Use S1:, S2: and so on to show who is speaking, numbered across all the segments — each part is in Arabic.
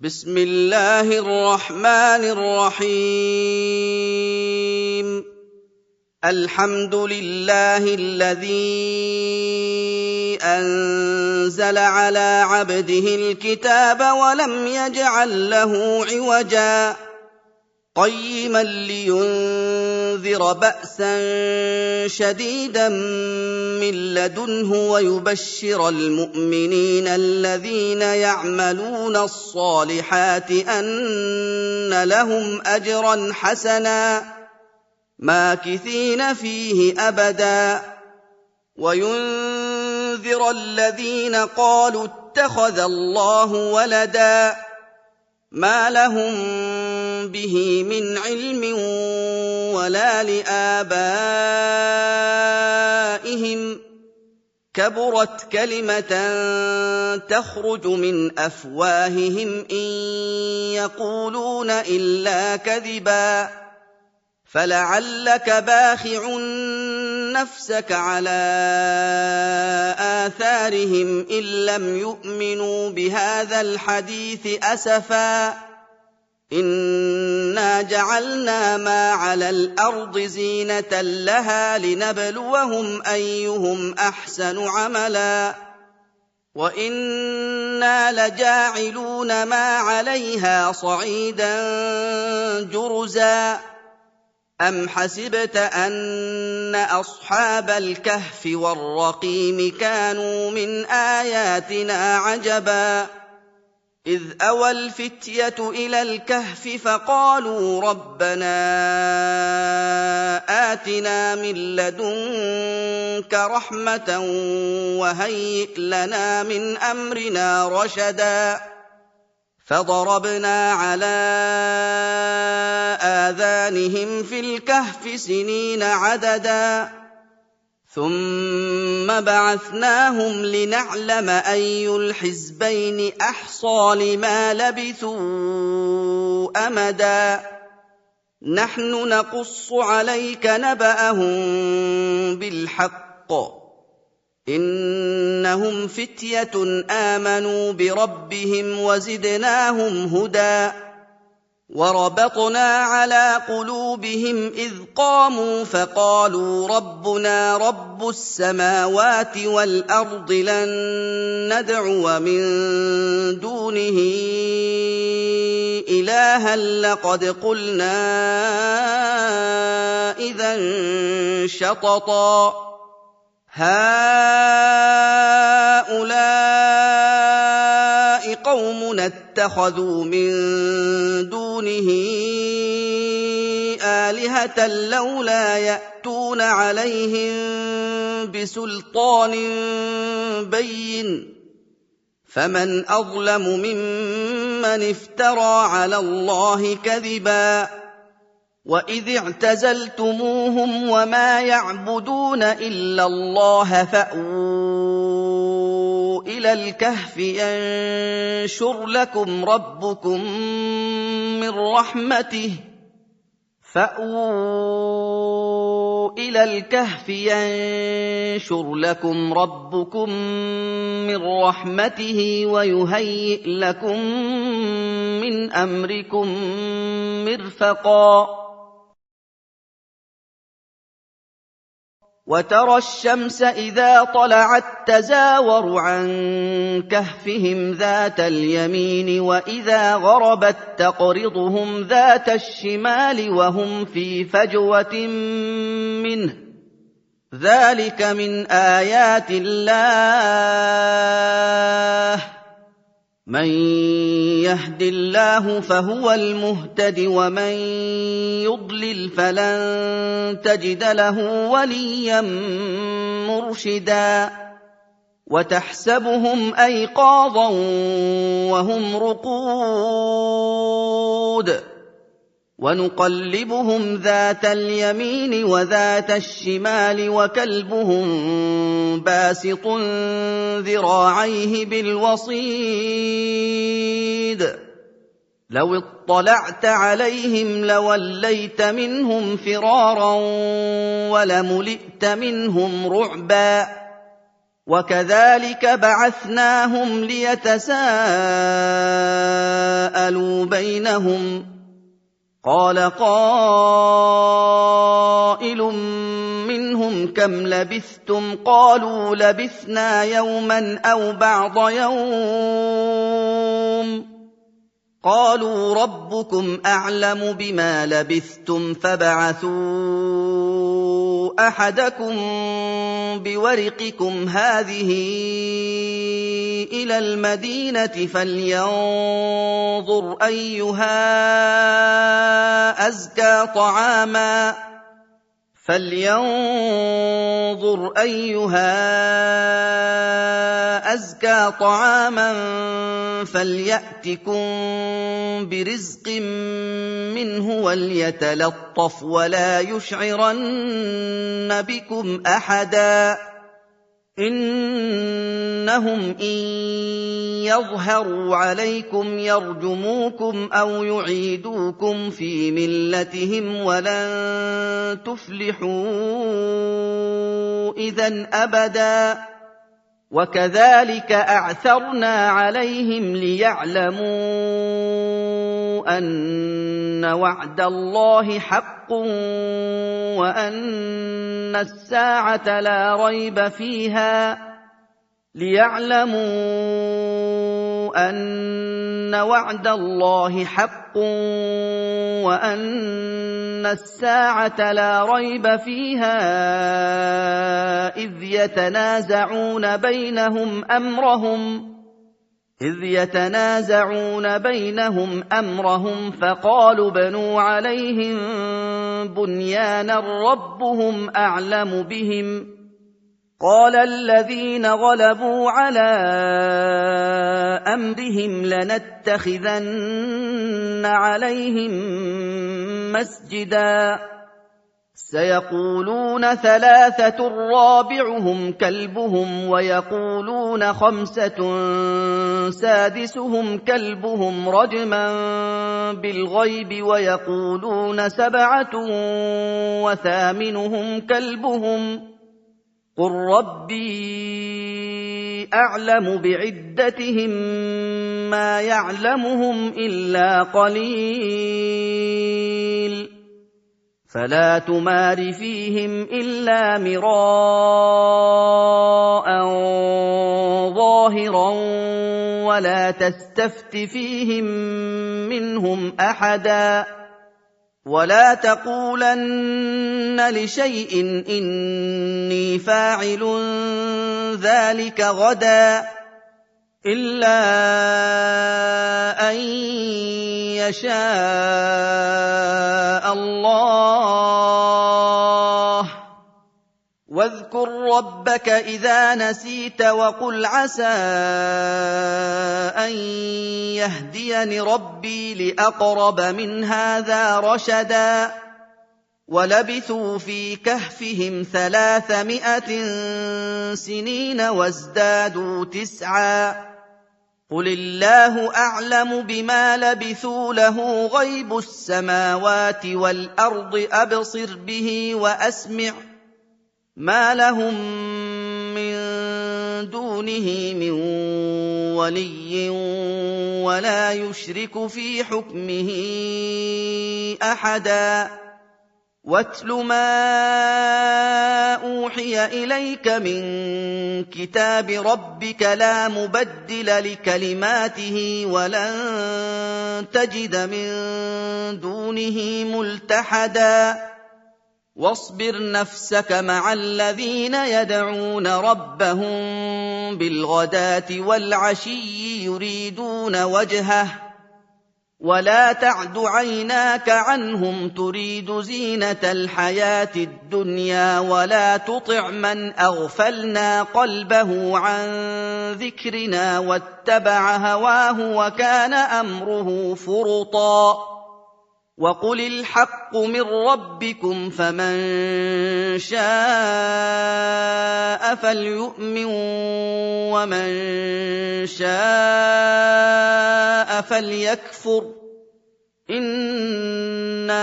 S1: بسم الله الرحمن الرحيم. الحمد لله الذي أنزل على عبده الكتاب ولم يجعل له عوجا قيما لينذر بأسا شديدا من لدنه ويبشر المؤمنين الذين يعملون الصالحات أن لهم أجرا حسنا ماكثين فيه أبدا وينذر الذين قالوا اتخذ الله ولدا ما لهم به من علم ولا لآبائهم كبرت كلمة تخرج من أفواههم إن يقولون إلا كذبا فلعلك باخع نفسك على آثارهم إن لم يؤمنوا بهذا الحديث أسفا إنا جعلنا ما على الأرض زينة لها لنبلوهم أيهم أحسن عملا وإنا لجاعلون ما عليها صعيدا جرزا أم حسبت أن أصحاب الكهف والرقيم كانوا من آياتنا عجبا إذ أوى الفتية إلى الكهف فقالوا ربنا آتنا من لدنك رحمة وهيئ لنا من أمرنا رشدا فضربنا على آذانهم في الكهف سنين عددا ثم بعثناهم لنعلم أي الحزبين أحصى لما لبثوا أمدا نحن نقص عليك نبأهم بالحق إنهم فتية آمنوا بربهم وزدناهم هدى وربطنا على قلوبهم إذ قاموا فقالوا ربنا رب السماوات والأرض لن ندعو من دونه إلها لقد قلنا إذا شططا هؤلاء قومنا اتخذوا من دونه آلهة لولا يأتون عليهم بسلطان بين فمن أظلم ممن افترى على الله كذبا وإذ اعتزلتموهم وما يعبدون إلا الله فأووا إلى الكهف ينشر لكم ربكم من رحمته ويهيئ لكم من أمركم مرفقا وترى الشمس إذا طلعت تزاور عن كهفهم ذات اليمين وإذا غربت تقرضهم ذات الشمال وهم في فجوة منه ذلك من آيات الله من يهد الله فهو المهتد ومن يضلل فلن تجد له وليا مرشدا وتحسبهم أيقاظا وهم رقود ونقلبهم ذات اليمين وذات الشمال وكلبهم باسط ذراعيه بالوصيد لو اطلعت عليهم لوليت منهم فرارا ولملئت منهم رعبا وكذلك بعثناهم ليتساءلوا فَاسْأَلُوا بَيْنَهُمْ ۚ قَالَ قَائِلٌ مِّنْهُمْ كَمْ لَبِثْتُمْ ۖ قَالُوا لَبِثْنَا يَوْمًا أَوْ بَعْضَ يَوْمٍ ۚ قَالُوا رَبُّكُمْ أَعْلَمُ بِمَا لَبِثْتُمْ فَابْعَثُوا أَحَدَكُم بِوَرِقِكُمْ هَٰذِهِ إِلَى الْمَدِينَةِ فَلْيَنظُرْ أَيُّهَا أَزْكَىٰ طَعَامًا فَلْيَأْتِكُم بِرِزْقٍ مِّنْهُ وَلْيَتَلَطَّفْ وَلَا يُشْعِرَنَّ بِكُمْ أَحَدًا إِنَّهُمْ إِن يَظْهَرُوا عَلَيْكُمْ يَرْجُمُوكُمْ أَوْ يُعِيدُوكُمْ فِي مِلَّتِهِمْ وَلَن تُفْلِحُوا إِذًا أَبَدًا وَكَذَٰلِكَ أَعْثَرْنَا عَلَيْهِمْ لِيَعْلَمُوا أَنَّ وَعْدَ اللَّهِ حَقٌّ وَأَنَّ السَّاعَةَ لَا رَيْبَ فِيهَا إِذْ يَتَنَازَعُونَ بَيْنَهُمْ أَمْرَهُمْ فَقَالُوا ابْنُوا عَلَيْهِم بُنْيَانًا رَّبُّهُمْ أَعْلَمُ بِهِمْ ۚ قَالَ الَّذِينَ غَلَبُوا عَلَىٰ أَمْرِهِمْ لَنَتَّخِذَنَّ عَلَيْهِم مَّسْجِدًا سَيَقُولُونَ ثَلَاثَةٌ رَّابِعُهُمْ كَلْبُهُمْ وَيَقُولُونَ خَمْسَةٌ سَادِسُهُمْ كَلْبُهُمْ رَجْمًا بِالْغَيْبِ وَيَقُولُونَ سَبْعَةٌ وَثَامِنُهُمْ كَلْبُهُمْ ۚ قُل رَّبِّي أَعْلَمُ بِعِدَّتِهِم مَّا يَعْلَمُهُمْ إِلَّا قَلِيلٌ فَلَا تُمَارِ فِيهِمْ إِلَّا مِرَاءً ظَاهِرًا وَلَا تَسْتَفْتِ فِيهِم مِّنْهُمْ أَحَدًا وَلَا تَقُولَنَّ لِشَيْءٍ إِنِّي فَاعِلٌ ذَٰلِكَ غَدًا إِلَّا أَن يَشَاءَ اللَّهُ ۚ وَاذْكُر رَّبَّكَ إِذَا نَسِيتَ وَقُلْ عَسَىٰ أَن يَهْدِيَنِ رَبِّي لِأَقْرَبَ مِنْ هَٰذَا رَشَدًا وَلَبِثُوا فِي كَهْفِهِمْ 300 سِنِينَ وَازْدَادُوا تِسْعًا قُلِ اللَّهُ أَعْلَمُ بِمَا لَبِثُوا لَهُ غَيْبُ السَّمَاوَاتِ وَالْأَرْضِ أَبْصِرْ بِهِ وَأَسْمِعْ مَا لَهُم مِّن دُونِهِ مِن وَلِيٍّ وَلَا يُشْرِكُ فِي حُكْمِهِ أَحَدًا وَاتْلُ مَا أُوحِيَ إِلَيْكَ مِن كِتَابِ رَبِّكَ لَا مُبَدِّلَ لِكَلِمَاتِهِ وَلَن تَجِدَ مِن دُونِهِ مُلْتَحَدًا وَاصْبِرْ نَفْسَكَ مَعَ الَّذِينَ يَدْعُونَ رَبَّهُم بِالْغَدَاةِ وَالْعَشِيِّ يُرِيدُونَ وَجْهَهُ وَلَا تَعْدُ عَيْنَاكَ عَنْهُمْ تُرِيدُ زِينَةَ الْحَيَاةِ الدُّنْيَا وَلَا تُطِعْ مَنْ أَغْفَلْنَا قَلْبَهُ عَن ذِكْرِنَا وَاتَّبَعَ هَوَاهُ وَكَانَ أَمْرُهُ فُرُطًا وَقُلِ الْحَقُّ مِن رَّبِّكُمْ فَمَن شَاءَ فَلْيُؤْمِن وَمَن شَاءَ فَلْيَكْفُرْ إِنَّا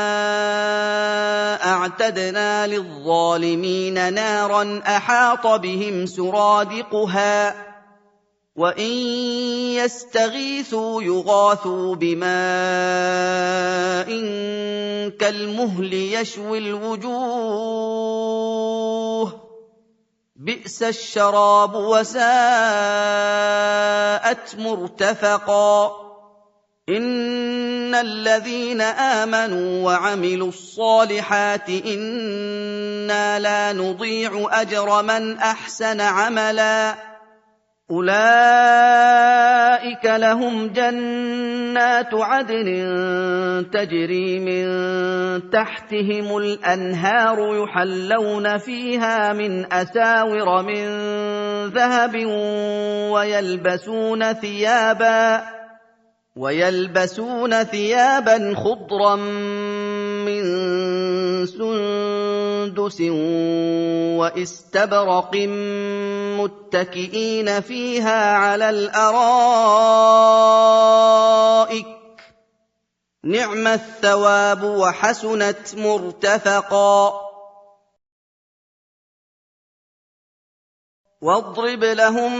S1: أَعْتَدْنَا لِلظَّالِمِينَ نَارًا أَحَاطَ بِهِمْ سُرَادِقُهَا وَإِن يَسْتَغِيثُوا يُغَاثُوا بِمَاءٍ كَالْمُهْلِ يَشْوِي الْوُجُوهَ ۚ بِئْسَ الشَّرَابُ وَسَاءَتْ مُرْتَفَقًا إِنَّ الَّذِينَ آمَنُوا وَعَمِلُوا الصَّالِحَاتِ إِنَّا لَا نُضِيعُ أَجْرَ مَنْ أَحْسَنَ عَمَلًا أُولَٰئِكَ لَهُمْ جَنَّاتُ عَدْنٍ تَجْرِي مِن تَحْتِهِمُ الْأَنْهَارُ يُحَلَّوْنَ فِيهَا مِنْ أَسَاوِرَ مِن ذَهَبٍ وَيَلْبَسُونَ ثِيَابًا خُضْرًا مِّن سُندُسٍ وَإِسْتَبْرَقٍ مُّتَّكِئِينَ فِيهَا عَلَى الْأَرَائِكِ ۚ نِعْمَ الثَّوَابُ وَحَسُنَتْ مُرْتَفَقًا وَاضْرِبْ لَهُم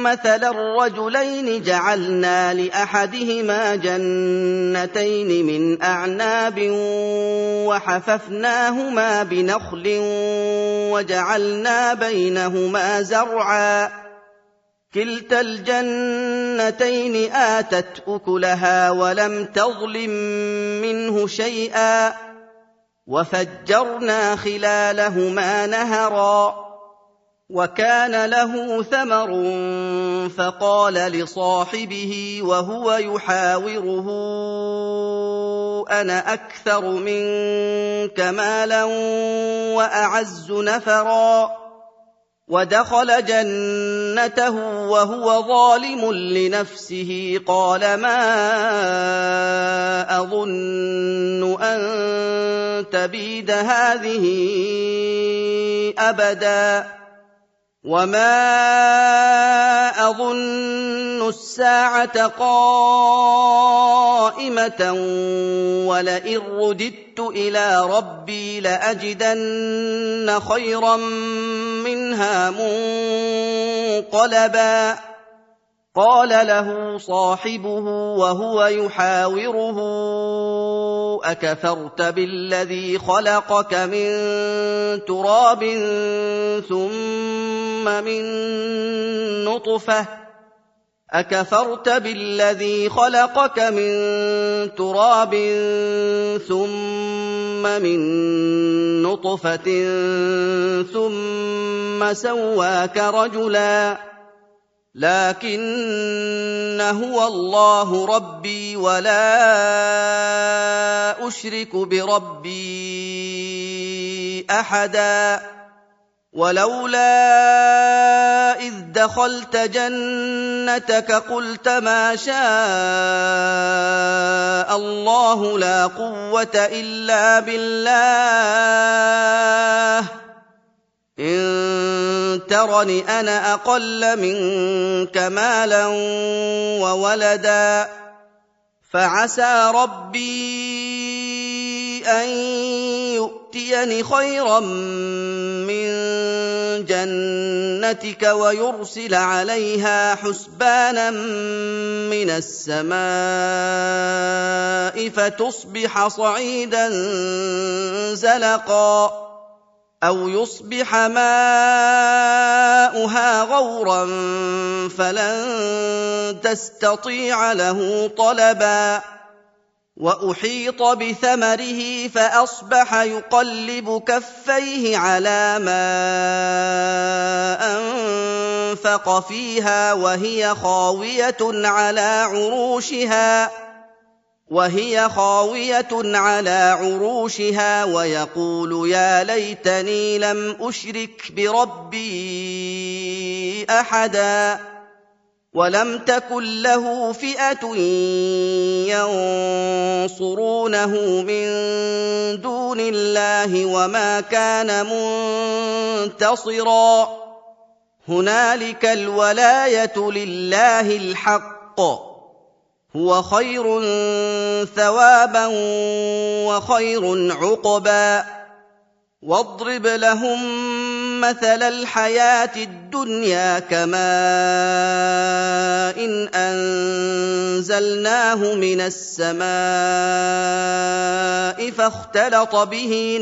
S1: مَّثَلًا رَّجُلَيْنِ جَعَلْنَا لِأَحَدِهِمَا جَنَّتَيْنِ مِنْ أَعْنَابٍ وَحَفَفْنَاهُمَا بِنَخْلٍ وَجَعَلْنَا بَيْنَهُمَا زَرْعًا كِلْتَا الْجَنَّتَيْنِ آتَتْ أُكُلَهَا وَلَمْ تَظْلِم مِّنْهُ شَيْئًا وَفَجَّرْنَا خِلَالَهُمَا نَهَرًا وَكَانَ لَهُ ثَمَرٌ فَقَالَ لِصَاحِبِهِ وَهُوَ يُحَاوِرُهُ أَنَا أَكْثَرُ مِنكَ مَالًا وَأَعَزُّ نَفَرًا وَدَخَلَ جَنَّتَهُ وَهُوَ ظَالِمٌ لِّنَفْسِهِ قَالَ مَا أَظُنُّ أَن تَبِيدَ هَٰذِهِ أَبَدًا وَمَا أَظُنُّ السَّاعَةَ قَائِمَةً وَلَئِن رُّدِدتُّ إِلَىٰ رَبِّي لَأَجِدَنَّ خَيْرًا مِّنْهَا مُنقَلَبًا قَالَ لَهُ صَاحِبُهُ وَهُوَ يُحَاوِرُهُ أَكَفَرْتَ بِالَّذِي خَلَقَكَ مِن تُرَابٍ ثُمَّ مِن نُّطْفَةٍ ثُمَّ سَوَّاكَ رَجُلًا لَّٰكِنَّ هُوَ اللَّهُ رَبِّي وَلَا أُشْرِكُ بِرَبِّي أَحَدًا وَلَوْلَا إِذْ دَخَلْتَ جَنَّتَكَ قُلْتَ مَا شَاءَ اللَّهُ لَا قُوَّةَ إِلَّا بِاللَّهِ إِن تَرَنِ أَنَا أَقَلَّ مِنكَ مَالًا وَوَلَدًا فَعَسَىٰ رَبِّي أَن يُؤْتِيَنِ خَيْرًا مِّن جَنَّتِكَ وَيُرْسِلَ عَلَيْهَا حُسْبَانًا مِّنَ السَّمَاءِ فَتُصْبِحَ صَعِيدًا زَلَقًا أَوْ يُصْبِحَ مَاؤُهَا غَوْرًا فَلَن تَسْتَطِيعَ لَهُ طَلَبًا وَأُحِيطَ بِثَمَرِهِ فَأَصْبَحَ يُقَلِّبُ كَفَّيْهِ عَلَىٰ مَا أَنفَقَ فِيهَا وَهِيَ خَاوِيَةٌ عَلَىٰ عُرُوشِهَا وَيَقُولُ يَا لَيْتَنِي لَمْ أُشْرِكْ بِرَبِّي أَحَدًا وَلَمْ تَكُن لَّهُ فِئَةٌ يَنصُرُونَهُ مِن دُونِ اللَّهِ وَمَا كَانَ مُنتَصِرًا هُنَالِكَ الْوَلَايَةُ لِلَّهِ الْحَقِّ هُوَ خَيْرٌ ثَوَابًا وَخَيْرٌ عُقْبًا وَاضْرِبْ لَهُم مثل الحياة الدنيا كماء إن أنزلناه من السماء فاختلط به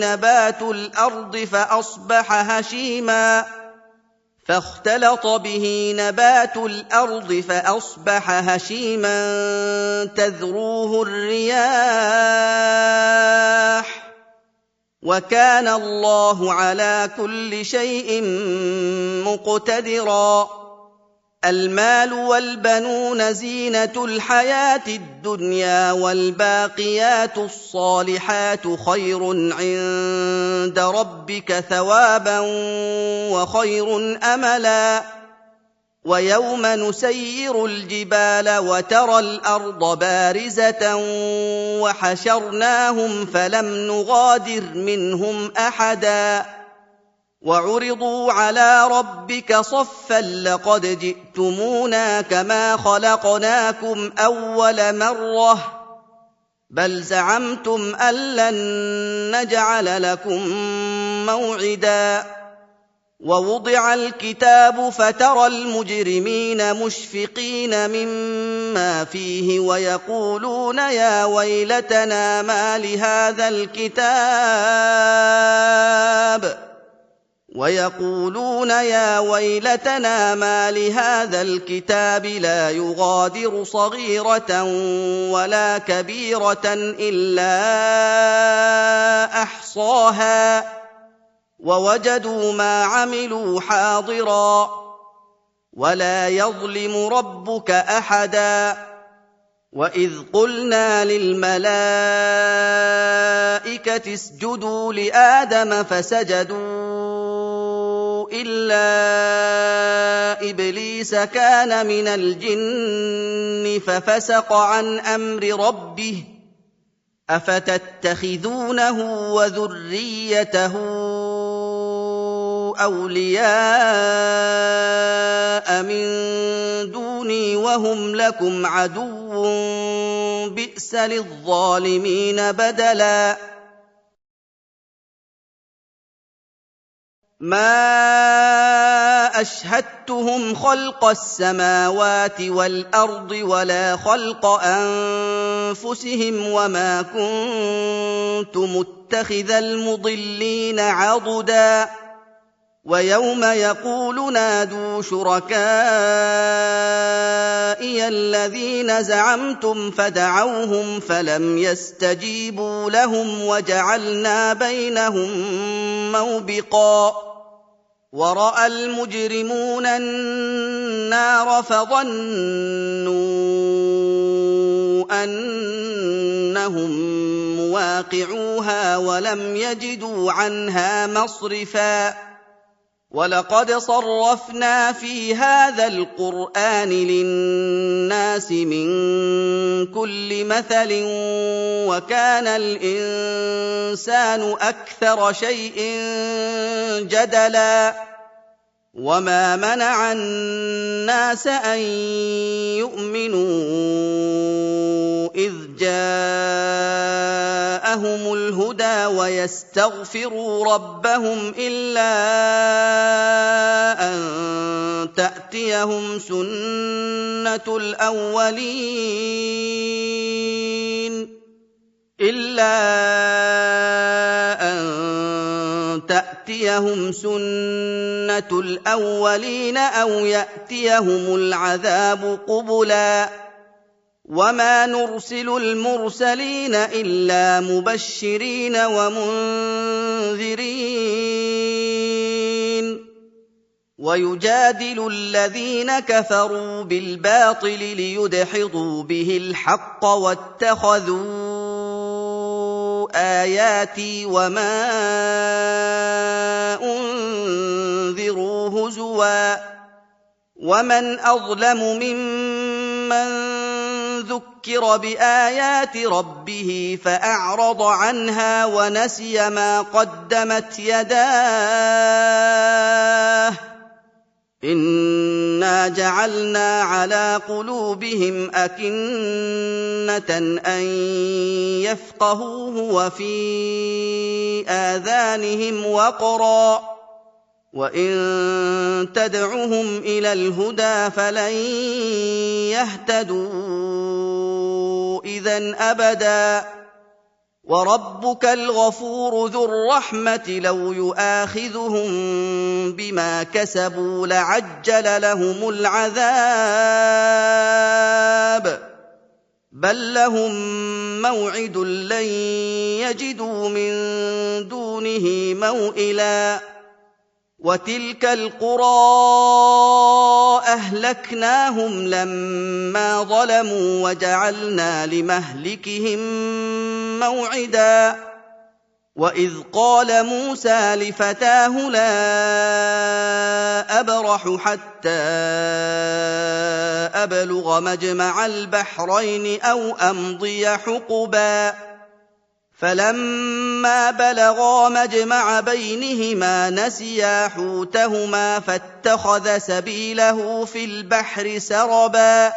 S1: نبات الأرض فأصبح هشيما تذروه الرياح وكان الله على كل شيء مقتدرا المال والبنون زينة الحياة الدنيا والباقيات الصالحات خير عند ربك ثوابا وخير أملا ويوم نسير الجبال وترى الأرض بارزة وحشرناهم فلم نغادر منهم أحدا وعرضوا على ربك صفا لقد جئتمونا كما خلقناكم أول مرة بل زعمتم أن لن نجعل لكم موعدا ووضع الكتاب فترى المجرمين مشفقين مما فيه ويقولون يا ويلتنا ما لهذا الكتاب لا يغادر صغيرة ولا كبيرة إلا أحصاها ووجدوا ما عملوا حاضرا ولا يظلم ربك أحدا وإذ قلنا للملائكة اسجدوا لآدم فسجدوا إلا إبليس كان من الجن ففسق عن أمر ربه أفتتخذونه وذريته أولياء من دوني وهم لكم عدو بئس للظالمين بدلا ما أشهدتهم خلق السماوات والأرض ولا خلق أنفسهم وما كنت متخذ المضلين عضدا ويوم يقول نادوا شركائي الذين زعمتم فدعوهم فلم يستجيبوا لهم وجعلنا بينهم موبقا ورأى المجرمون النار فظنوا أنهم مواقعوها ولم يجدوا عنها مصرفا ولقد صرفنا في هذا القرآن للناس من كل مثل وكان الإنسان أكثر شيء جدلا وما منع الناس أن يؤمنوا إذ جاءهم الهدى ويستغفروا ربهم إلا أن تأتيهم سنة الأولين أو يأتيهم العذاب قبلا وما نرسل المرسلين إلا مبشرين ومنذرين ويجادل الذين كفروا بالباطل ليدحضوا به الحق واتخذوا آياتي وما أنذروا هزوا ومن أظلم ممن ذكر بآيات ربه فأعرض عنها ونسي ما قدمت يداه إنا جعلنا على قلوبهم أكنة أن يفقهوه وفي آذانهم وقرا وَإِن تَدْعُهُمْ إِلَى الْهُدَىٰ فَلَن يَهْتَدُوا إِذًا أَبَدًا ۚ وَرَبُّكَ الْغَفُورُ ذُو الرَّحْمَةِ ۖ لَوْ يُؤَاخِذُهُم بِمَا كَسَبُوا لَعَجَّلَ لَهُمُ الْعَذَابَ ۚ بَل لَّهُم مَّوْعِدٌ لَّن يَجِدُوا مِن دُونِهِ مَوْئِلًا وَتِلْكَ الْقُرَىٰ أَهْلَكْنَاهُمْ لَمَّا ظَلَمُوا وَجَعَلْنَا لِمَهْلِكِهِم مَّوْعِدًا وَإِذْ قَالَ مُوسَىٰ لِفَتَاهُ لَا أَبْرَحُ حَتَّىٰ أَبْلُغَ مَجْمَعَ الْبَحْرَيْنِ أَوْ أَمْضِيَ حُقُبًا فَلَمَّا بَلَغَا مَجْمَعَ بَيْنِهِمَا نَسِيَا حُوتَهُمَا فَاتَّخَذَ سَبِيلَهُ فِي الْبَحْرِ سَرَبًا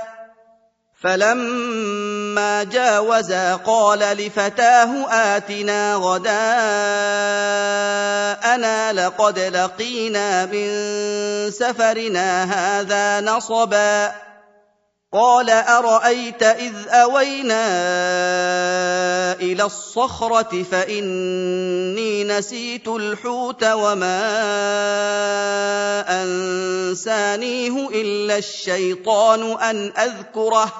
S1: فَلَمَّا جَاوَزَا قَالَ لِفَتَاهُ آتِنَا غَدَاءَنَا لَقَدْ لَقِينَا مِن سَفَرِنَا هَٰذَا نَصَبًا قَالَ أَرَأَيْتَ إِذْ أَوَيْنَا إِلَى الصَّخْرَةِ فَإِنِّي نَسِيتُ الْحُوتَ وَمَا أَنسَانِيهُ إِلَّا الشَّيْطَانُ أَنْ أَذْكُرَهُ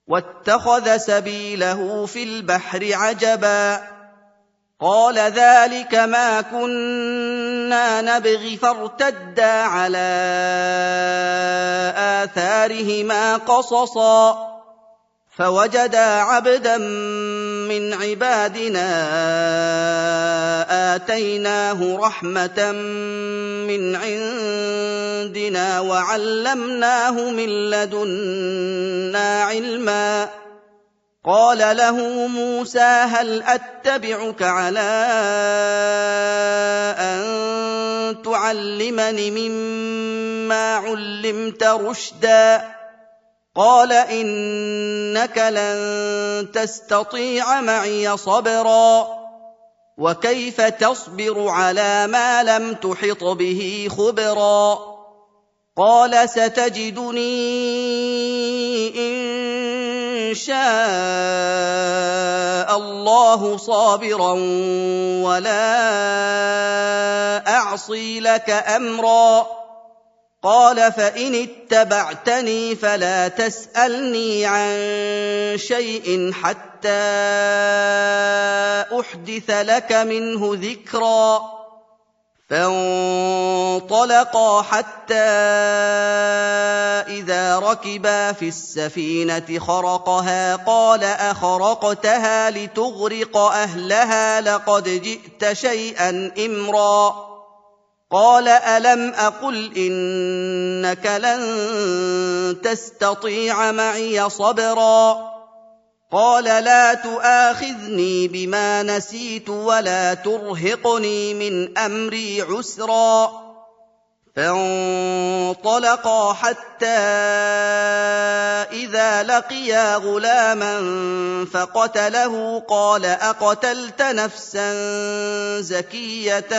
S1: وَاتَّخَذَ سَبِيلَهُ فِي الْبَحْرِ عَجَبًا قَالَ ذَٰلِكَ مَا كُنَّا نَبْغِ فَارْتَدَّا عَلَىٰ آثَارِهِمَا قَصَصًا فَوَجَدَا عَبْدًا مِّنْ عِبَادِنَا آتَيْنَاهُ رَحْمَةً مِّنْ عِندِنَا وَعَلَّمْنَاهُ مِن لَّدُنَّا عِلْمًا قَالَ لَهُ مُوسَىٰ هَلْ أَتَّبِعُكَ عَلَىٰ أَن تُعَلِّمَنِ مِمَّا عُلِّمْتَ رُشْدًا قَالَ إِنَّكَ لَن تَسْتَطِيعَ مَعِيَ صَبْرًا وَكَيْفَ تَصْبِرُ عَلَىٰ مَا لَمْ تُحِطْ بِهِ خُبْرًا قَالَ سَتَجِدُنِي إِن شَاءَ اللَّهُ صَابِرًا وَلَا أَعْصِي لَكَ أَمْرًا قَالَ فَإِنِ اتَّبَعْتَنِي فَلَا تَسْأَلْنِي عَن شَيْءٍ حَتَّىٰ أُحْدِثَ لَكَ مِنْهُ ذِكْرًا فَانطَلَقَا حَتَّىٰ إِذَا رَكِبَا فِي السَّفِينَةِ خَرَقَهَا قَالَ أَخَرَقْتَهَا لِتُغْرِقَ أَهْلَهَا لَقَدْ جِئْتَ شَيْئًا إِمْرًا قَالَ أَلَمْ أَقُلْ إِنَّكَ لَن تَسْتَطِيعَ مَعِيَ صَبْرًا قَالَ لَا تُؤَاخِذْنِي بِمَا نَسِيتُ وَلَا تُرْهِقْنِي مِنْ أَمْرِي عُسْرًا فَانطَلَقَا حَتَّىٰ إِذَا لَقِيَا غُلَامًا فَقَتَلَهُ قَالَ أَقَتَلْتَ نَفْسًا زَكِيَّةً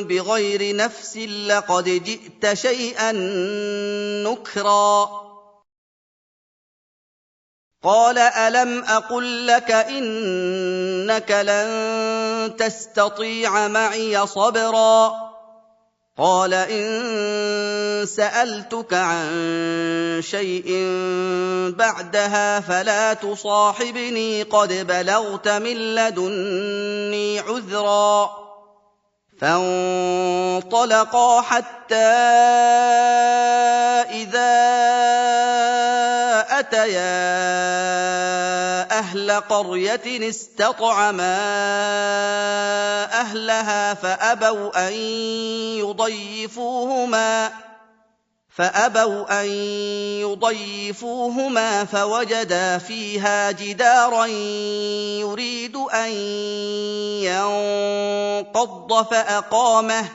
S1: بِغَيْرِ نَفْسٍ لَّقَدْ جِئْتَ شَيْئًا نُّكْرًا قَالَ أَلَمْ أَقُل لَّكَ إِنَّكَ لَن تَسْتَطِيعَ مَعِيَ صَبْرًا قَالَ إِن سَأَلْتُكَ عَن شَيْءٍ بَعْدَهَا فَلَا تُصَاحِبْنِي قَدْ بَلَغْتَ مِن لَّدُنِّي عُذْرًا فَانطَلَقَا حَتَّىٰ إِذَا أَتَيَا أَهْلَ قَرْيَةٍ اسْتَطْعَمَا أَهْلَهَا فَأَبَوْا أَن يُضَيِّفُوهُمَا فَوَجَدَا فِيهَا جِدَارًا يُرِيدُ أَن يَنقَضَّ فَأَقَامَهُ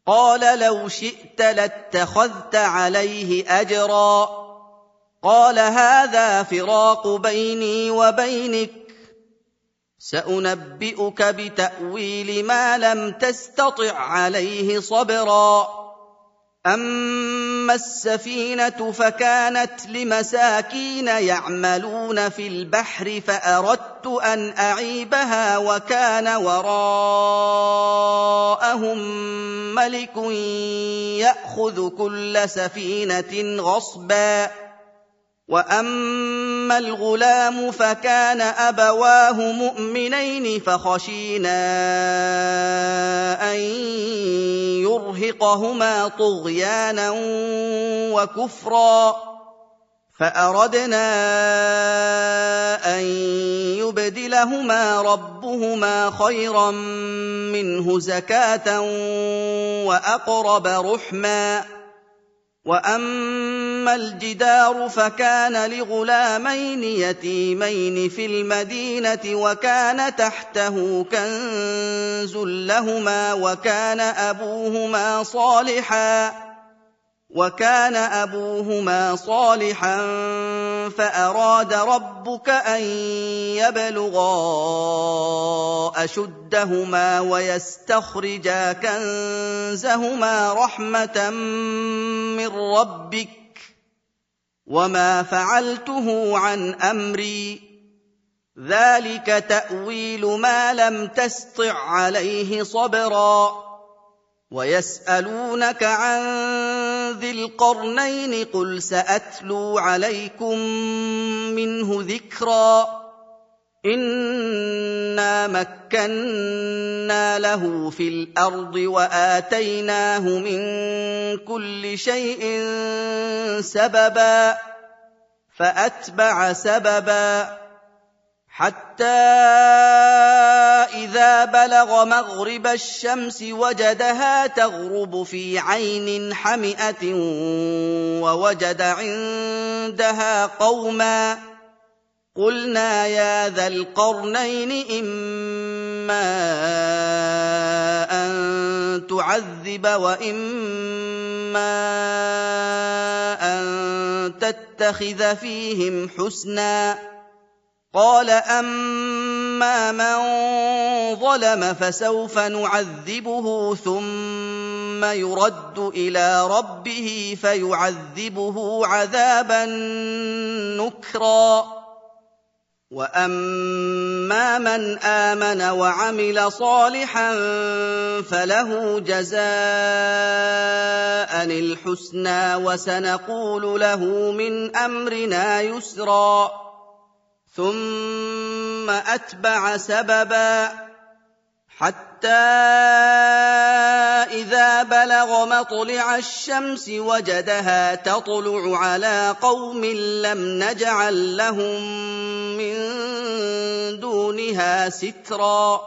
S1: قَالَ لَوْ شِئْتَ لَاتَّخَذْتَ عَلَيْهِ أَجْرًا قال هذا فراق بيني وبينك سأنبئك بتأويل ما لم تستطع عليه صبرا أما السفينة فكانت لمساكين يعملون في البحر فأردت أن أعيبها وكان وراءهم ملك يأخذ كل سفينة غصبا وأما الغلام فكان أبواه مؤمنين فخشينا أن يرهقهما طغيانا وكفرا فأردنا أن يبدلهما ربهما خيرا منه زكاة وأقرب رحما وأما الجدار فكان لغلامين يتيمين في المدينة وكان تحته كنز لهما وكان أبوهما صالحا فأراد ربك أن يبلغا أشدهما ويستخرجا كنزهما رحمة من ربك وما فعلته عن أمري ذلك تأويل ما لم تسطع عليه صبرا ويسألونك عن ذي القرنين قل سأتلو عليكم منه ذكرا إنا مكنا له في الأرض وآتيناه من كل شيء سببا فأتبع سببا حتى إذا بلغ مغرب الشمس وجدها تغرب في عين حمئة ووجد عندها قوما قلنا يا ذا القرنين إما أن تعذب وإما أن تتخذ فيهم حسنا قال أما من ظلم فسوف نعذبه ثم يرد إلى ربه فيعذبه عذابا نكرا وأما من آمن وعمل صالحا فله جزاء الحسنى وسنقول له من أمرنا يسرا ثم أتبع سببا حتى إذا بلغ مطلع الشمس وجدها تطلع على قوم لم نجعل لهم من دونها سترا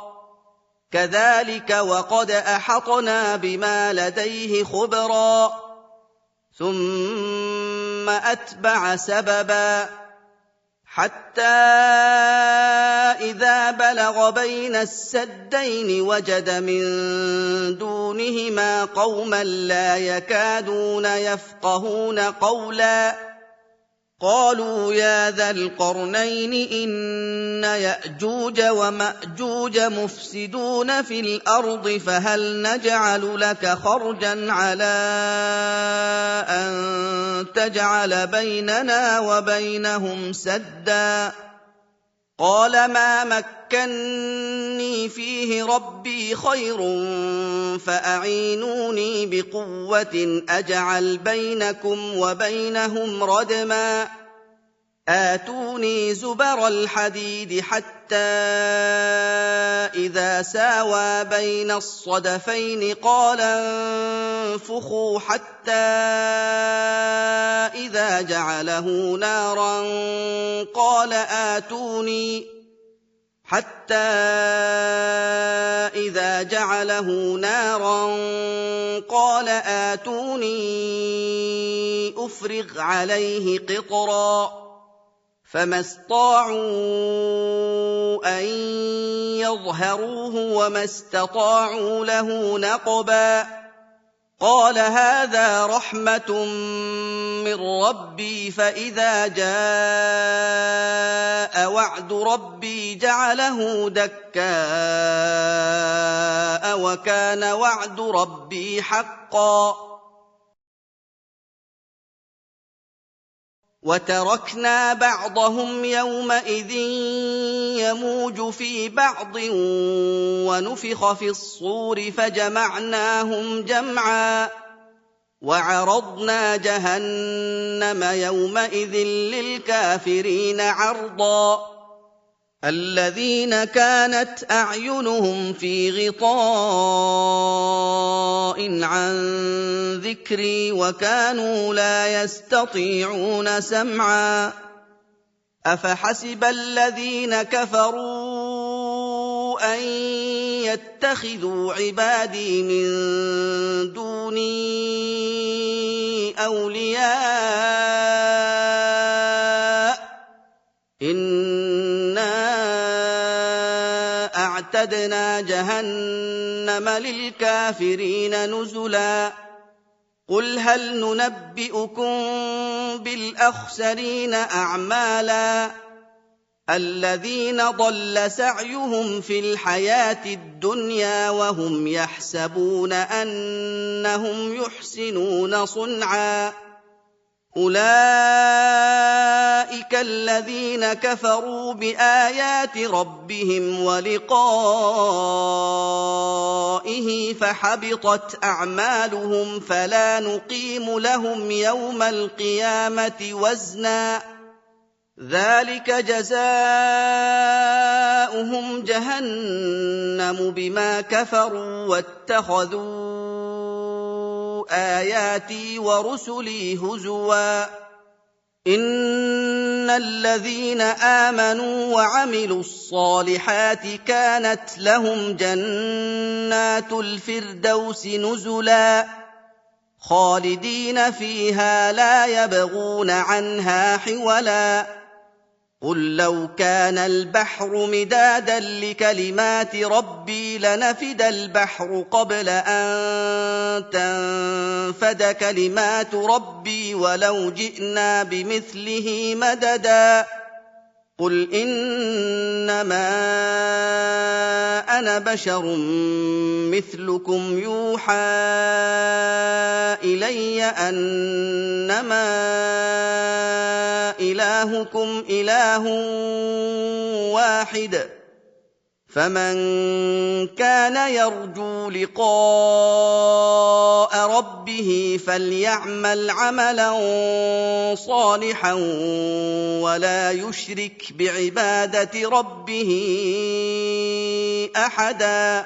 S1: كذلك وقد أحطنا بما لديه خبرا ثم أتبع سببا حتى إذا بلغ بين السدين وجد من دونهما قوما لا يكادون يفقهون قولا قالوا يا ذا القرنين إن يأجوج ومأجوج مفسدون في الأرض فهل نجعل لك خرجا على أن تجعل بيننا وبينهم سدا قال ما مكني فيه ربي خير فأعينوني بقوة أجعل بينكم وبينهم ردما آتوني زبر الحديد حتى إذا ساوى بين الصدفين قال انفخوا حتى إذا جعله نارا قال آتوني أفرغ عليه قطرا فما استطاعوا أن يظهروه وما استطاعوا له نقبا قال هذا رحمة من ربي فإذا جاء وعد ربي جعله دكاء وكان وعد ربي حقا وتركنا بعضهم يومئذ يموج في بعض ونفخ في الصور فجمعناهم جمعا وعرضنا جهنم يومئذ للكافرين عرضا الذين كانت أعينهم في غطاء عن ذكري وكانوا لا يستطيعون سمعا أفحسب الذين كفروا أن يتخذوا عبادي من دوني أولياء إنا أعتدنا جهنم للكافرين نزلا قل هل ننبئكم بالأخسرين أعمالا الذين ضل سعيهم في الحياة الدنيا وهم يحسبون أنهم يحسنون صنعا أولئك الذين كفروا بآيات ربهم ولقائه فحبطت أعمالهم فلا نقيم لهم يوم القيامة وزنا ذلك جزاؤهم جهنم بما كفروا واتخذوا آياتي ورسلي هزوا إن الذين آمنوا وعملوا الصالحات كانت لهم جنات الفردوس نزلا خالدين فيها لا يبغون عنها حولا قل لو كان البحر مدادا لكلمات ربي لنفد البحر قبل أن تنفد كلمات ربي ولو جئنا بمثله مددا قل إنما أنا بشر مثلكم يوحى إلي أنما إلهكم إله واحد فمن كان يرجو لقاء ربه فليعمل عملا صالحا ولا يشرك بعبادة ربه أحدا